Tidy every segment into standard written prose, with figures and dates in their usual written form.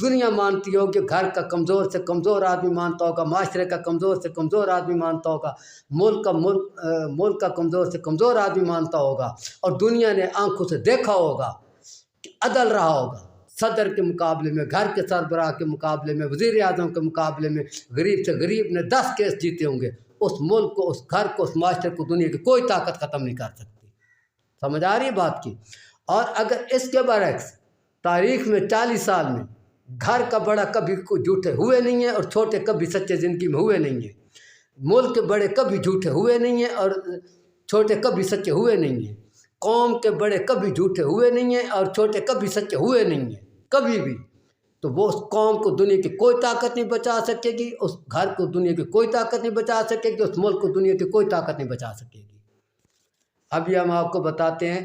دنیا مانتی ہوگی گھر کا کمزور سے کمزور آدمی مانتا ہوگا، معاشرے کا کمزور سے کمزور آدمی مانتا ہوگا، ملک کا کمزور سے کمزور آدمی مانتا ہوگا، اور دنیا نے آنکھوں سے دیکھا ہوگا کہ عدل رہا ہوگا صدر کے مقابلے میں، گھر کے سربراہ کے مقابلے میں، وزیر اعظم کے مقابلے میں غریب سے غریب نے 10 کیس جیتے ہوں گے، اس ملک کو، اس گھر کو، اس معاشرے کو دنیا کی کوئی طاقت ختم نہیں کر سکتی۔ سمجھ آ رہی ہے بات کی؟ اور اگر اس کے برعکس تاریخ میں 40 سال میں گھر کا بڑا کبھی جھوٹے ہوئے نہیں ہیں اور چھوٹے کبھی سچے زندگی میں ہوئے نہیں ہیں، ملک کے بڑے کبھی جھوٹے ہوئے نہیں ہیں اور چھوٹے کبھی سچے ہوئے نہیں ہیں، قوم کے بڑے کبھی جھوٹے ہوئے نہیں ہیں اور چھوٹے کبھی سچے ہوئے نہیں ہیں، کبھی بھی، تو وہ اس قوم کو دنیا کی کوئی طاقت نہیں بچا سکے گی، اس گھر کو دنیا کی کوئی طاقت نہیں بچا سکے گی، اس ملک کو دنیا کی کوئی طاقت نہیں بچا سکے گی۔ ابھی ہم آپ کو بتاتے ہیں،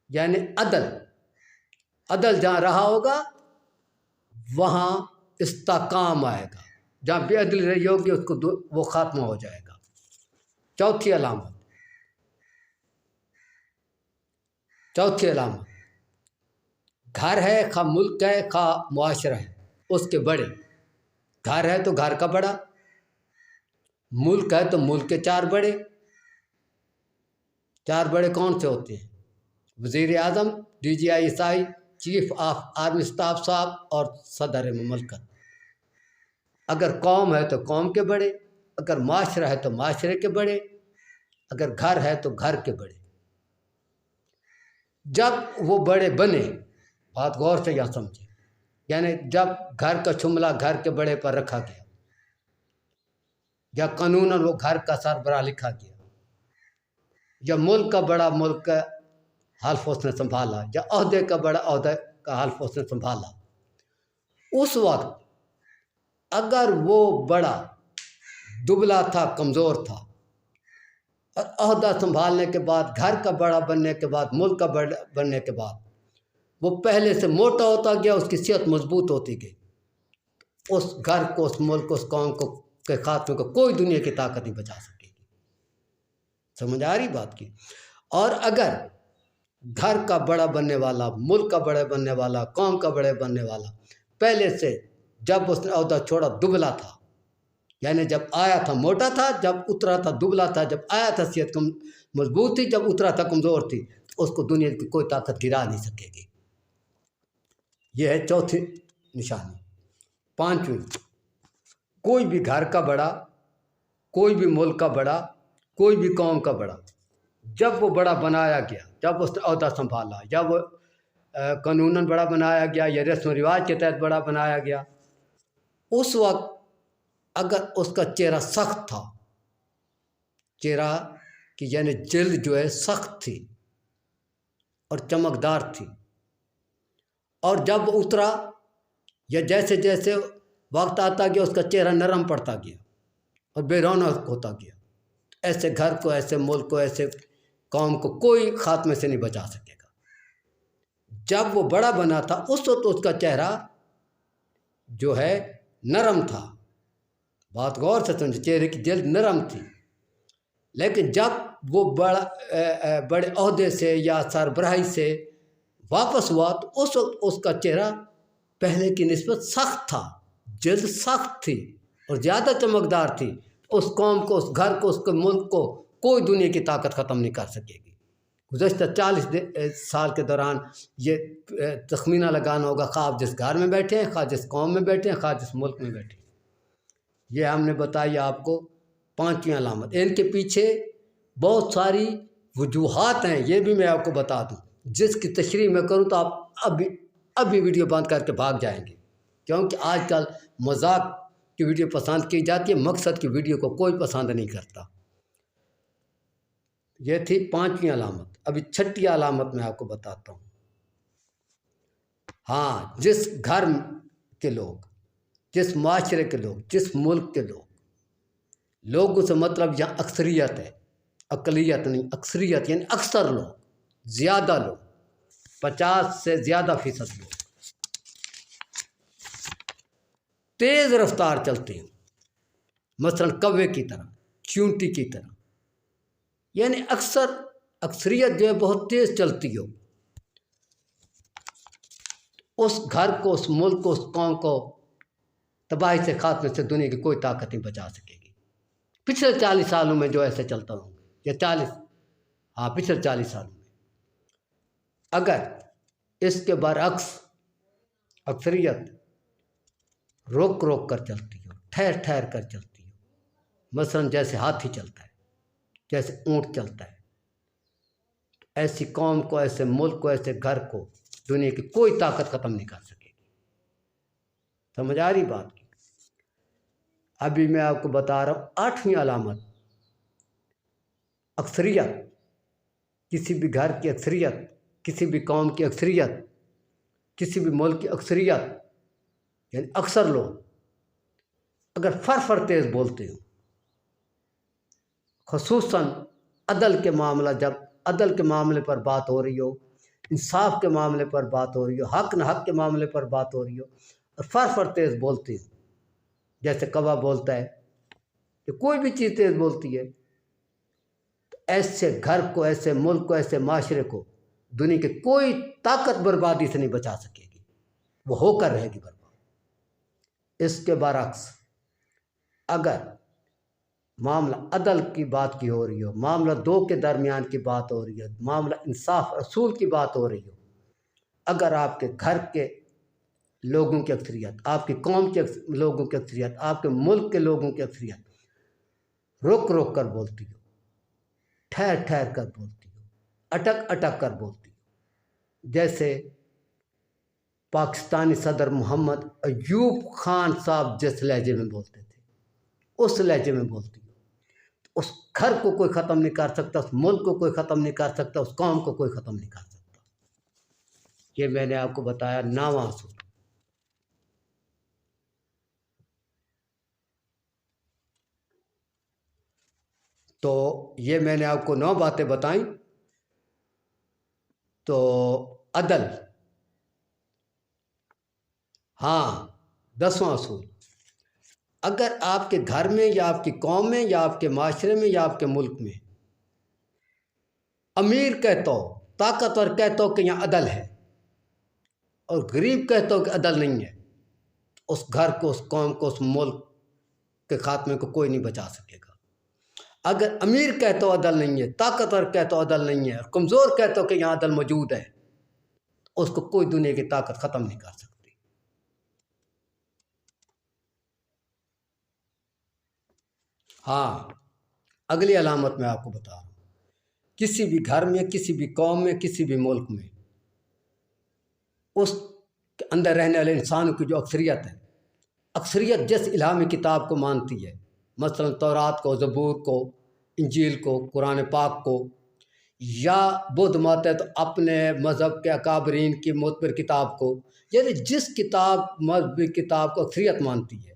یعنی عدل جہاں رہا ہوگا وہاں استحکام آئے گا، جہاں بے عدلی رہی ہوگی اس کو وہ خاتمہ ہو جائے گا۔ چوتھی علامت گھر ہے، خواہ ملک ہے، خواہ معاشرہ ہے، اس کے بڑے، گھر ہے تو گھر کا بڑا، ملک ہے تو ملک کے 4 بڑے۔ 4 بڑے کون سے ہوتے ہیں؟ وزیر اعظم، DGI chief of army staff صاحب اور صدر مملکت۔ اگر قوم ہے تو قوم کے بڑے، اگر معاشرہ ہے تو معاشرے کے بڑے، اگر گھر ہے تو گھر کے بڑے۔ جب وہ بڑے بنے، بات غور سے یہاں سمجھیں، یعنی جب گھر کا شملہ گھر کے بڑے پر رکھا گیا، یا قانوناً وہ گھر کا سربراہ لکھا گیا، یا ملک کا بڑا ملک کا حلف اس نے سنبھالا، یا عہدے کا بڑا عہدے کا حلف اس نے سنبھالا، اس وقت اگر وہ بڑا دبلا تھا، کمزور تھا، اور عہدہ سنبھالنے کے بعد، گھر کا بڑا بننے کے بعد، ملک کا بڑا بننے کے بعد وہ پہلے سے موٹا ہوتا گیا، اس کی صحت مضبوط ہوتی گئی، اس گھر کو، اس ملک کو، اس قوم کو کے خاتمے کو کوئی دنیا کی طاقت نہیں بچا سکے گی۔ سمجھ آ رہی بات کی؟ اور اگر گھر کا بڑا بننے والا، ملک کا بڑا بننے والا، قوم کا بڑا بننے والا پہلے سے جب اس نے عہدہ چھوڑا دبلا تھا، یعنی جب آیا تھا موٹا تھا، جب اترا تھا دبلا تھا، جب آیا تھا صحت مضبوط تھی، جب اترا تھا کمزور تھی، اس کو دنیا کی کوئی طاقت گرا نہیں سکے گی۔ یہ ہے چوتھی نشانی۔ 5ویں، کوئی بھی گھر کا بڑا، کوئی بھی ملک کا بڑا، کوئی بھی قوم کا بڑا، جب وہ بڑا بنایا گیا، جب اس نے عہدہ سنبھالا، یا وہ قانوناً بڑا بنایا گیا یا رسم و رواج کے تحت بڑا بنایا گیا، اس وقت اگر اس کا چہرہ سخت تھا، چہرہ کی یعنی جلد جو ہے سخت تھی اور چمکدار تھی، اور جب اترا یا جیسے جیسے وقت آتا گیا اس کا چہرہ نرم پڑتا گیا اور بے رونق ہوتا گیا، ایسے گھر کو، ایسے ملک کو، ایسے قوم کو کوئی خاتمے سے نہیں بچا سکے گا۔ جب وہ بڑا بنا تھا اس وقت اس کا چہرہ جو ہے نرم تھا، بات غور سے سمجھے، چہرے کی جلد نرم تھی، لیکن جب وہ بڑے عہدے سے یا سربراہی سے واپس ہوا تو اس وقت اس کا چہرہ پہلے کی نسبت سخت تھا، جلد سخت تھی اور زیادہ چمکدار تھی۔ اس قوم کو، اس گھر کو، اس کے ملک کو کوئی دنیا کی طاقت ختم نہیں کر سکے گی۔ گزشتہ 40 سال کے دوران یہ تخمینہ لگانا ہوگا، خواہ آپ جس گھر میں بیٹھے ہیں، خواہ جس قوم میں بیٹھے ہیں، خواہ جس ملک میں بیٹھے ہیں۔ یہ ہم نے بتائی آپ کو 5ویں علامت۔ ان کے پیچھے بہت ساری وجوہات ہیں، یہ بھی میں آپ کو بتا دوں، جس کی تشریح میں کروں تو آپ ابھی ویڈیو بند کر کے بھاگ جائیں گے، کیونکہ آج کل مذاق کی ویڈیو پسند کی جاتی ہے، مقصد کی ویڈیو کو کوئی پسند نہیں کرتا۔ یہ تھی 5ویں علامت۔ ابھی 6ٹھی علامت میں آپ کو بتاتا ہوں۔ ہاں، جس گھر کے لوگ، جس معاشرے کے لوگ، جس ملک کے لوگوں سے مطلب یہاں اکثریت ہے، اقلیت نہیں، اکثریت یعنی اکثر لوگ، زیادہ لوگ، 50 سے زیادہ فیصد لوگ تیز رفتار چلتے ہیں، مثلا کوے کی طرح، چیونٹی کی طرح، یعنی اکثریت جو ہے بہت تیز چلتی ہو، اس گھر کو، اس ملک کو، اس قوم کو تباہی سے، خاتمے سے دنیا کی کوئی طاقت نہیں بچا سکے گی۔ پچھلے 40 سالوں میں جو ایسے چلتا ہوں یا پچھلے 40 سالوں میں اگر اس کے برعکس اکثریت روک روک کر چلتی ہو، ٹھہر ٹھہر کر چلتی ہو، مثلاً جیسے ہاتھی چلتا ہے، جیسے اونٹ چلتا ہے، ایسی قوم کو، ایسے ملک کو، ایسے گھر کو دنیا کی کوئی طاقت ختم نہیں کر سکے گی۔ سمجھ آ رہی بات کی؟ ابھی میں آپ کو بتا رہا ہوں 8ویں علامت، اکثریت، کسی بھی گھر کی اکثریت، کسی بھی قوم کی اکثریت، کسی بھی ملک کی اکثریت، یعنی اکثر لوگ اگر فر تیز بولتے ہوں، خصوصاً عدل کے معاملہ، جب عدل کے معاملے پر بات ہو رہی ہو، انصاف کے معاملے پر بات ہو رہی ہو، حق نہ حق کے معاملے پر بات ہو رہی ہو، اور فر تیز بولتے ہوں، جیسے کوا بولتا ہے کہ کوئی بھی چیز تیز بولتی ہے، تو ایسے گھر کو، ایسے ملک کو، ایسے معاشرے کو دنیا کی کوئی طاقت بربادی سے نہیں بچا سکے گی، وہ ہو کر رہے گی برباد۔ اس کے برعکس اگر معاملہ عدل کی بات کی ہو رہی ہو، معاملہ دو کے درمیان کی بات ہو رہی ہو، معاملہ انصاف اصول کی بات ہو رہی ہو، اگر آپ کے گھر کے لوگوں کی اکثریت، آپ کی قوم کے لوگوں کی اکثریت، آپ کے ملک کے لوگوں کی اکثریت روک روک کر بولتی ہو، ٹھہر ٹھہر کر بولتی ہو، اٹک اٹک کر بولتی ہو، جیسے پاکستانی صدر محمد ایوب خان صاحب جس لہجے میں بولتے تھے، اس لہجے میں بولتی ہو، تو اس گھر کو کوئی ختم نہیں کر سکتا، اس ملک کو کوئی ختم نہیں کر سکتا، اس قوم کو کوئی ختم نہیں کر سکتا۔ یہ میں نے آپ کو بتایا 9واں اصول۔ تو یہ میں نے آپ کو 9 باتیں بتائیں۔ تو عدل، ہاں 10واں اصول، اگر آپ کے گھر میں یا آپ کی قوم میں یا آپ کے معاشرے میں یا آپ کے ملک میں امیر کہتا ہو، طاقتور کہتا ہو کہ یہاں عدل ہے، اور غریب کہتا ہو کہ عدل نہیں ہے، اس گھر کو، اس قوم کو، اس ملک کے خاتمے کو کوئی نہیں بچا سکے گا۔ اگر امیر کہتا ہو عدل نہیں ہے، طاقتور کہتا ہو عدل نہیں ہے، اور کمزور کہتا ہو کہ یہاں عدل موجود ہے، اس کو کوئی دنیا کی طاقت ختم نہیں کر سکتی۔ ہاں اگلی علامت میں آپ کو بتا رہا ہوں، کسی بھی گھر میں، کسی بھی قوم میں، کسی بھی ملک میں اس کے اندر رہنے والے انسانوں کی جو اکثریت ہے، اکثریت جس الہامی کتاب کو مانتی ہے، مثلاً تورات کو، زبور کو، انجیل کو، قرآن پاک کو، یا بدھ مت ہے تو اپنے مذہب کے اکابرین کی معتبر کتاب کو، یعنی جس کتاب، مذہبی کتاب کو اکثریت مانتی ہے،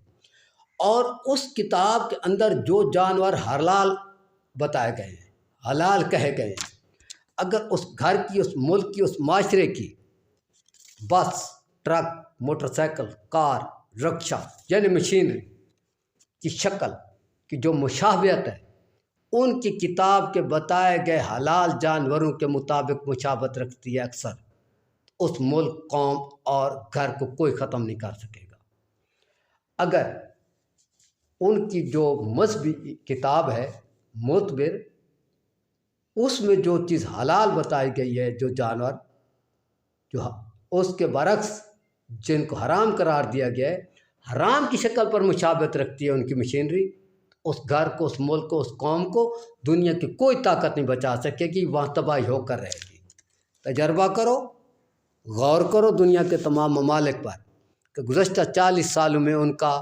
اور اس کتاب کے اندر جو جانور حلال بتائے گئے ہیں، حلال کہے گئے ہیں، اگر اس گھر کی، اس ملک کی، اس معاشرے کی بس، ٹرک، موٹر سائیکل، کار، رکشہ، یعنی مشینری کی شکل کی جو مشابہت ہے، ان کی کتاب کے بتائے گئے حلال جانوروں کے مطابق مشابہت رکھتی ہے اکثر، اس ملک، قوم اور گھر کو کوئی ختم نہیں کر سکے گا۔ اگر ان کی جو مذہبی کتاب ہے معتبر، اس میں جو چیز حلال بتائی گئی ہے، جو جانور، جو اس کے برعکس جن کو حرام قرار دیا گیا ہے، حرام کی شکل پر مشابہت رکھتی ہے ان کی مشینری، اس گھر کو، اس ملک کو، اس قوم کو دنیا کی کوئی طاقت نہیں بچا سکے گی، وہاں تباہی ہو کر رہے گی۔ تجربہ کرو، غور کرو دنیا کے تمام ممالک پر کہ گزشتہ 40 سالوں میں ان کا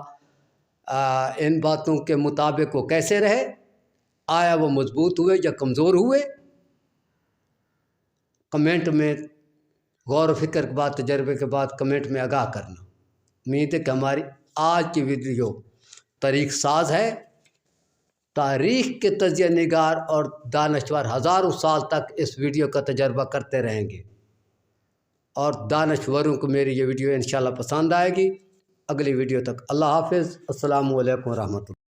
ان باتوں کے مطابق وہ کیسے رہے، آیا وہ مضبوط ہوئے یا کمزور ہوئے۔ کمنٹ میں غور و فکر کے بعد، تجربے کے بعد کمنٹ میں آگاہ کرنا۔ امید ہے کہ ہماری آج کی ویڈیو تاریخ ساز ہے، تاریخ کے تجزیہ نگار اور دانشور ہزاروں سال تک اس ویڈیو کا تجربہ کرتے رہیں گے، اور دانشوروں کو میری یہ ویڈیو انشاءاللہ پسند آئے گی۔ اگلی ویڈیو تک اللہ حافظ، السلام علیکم ورحمۃ اللہ۔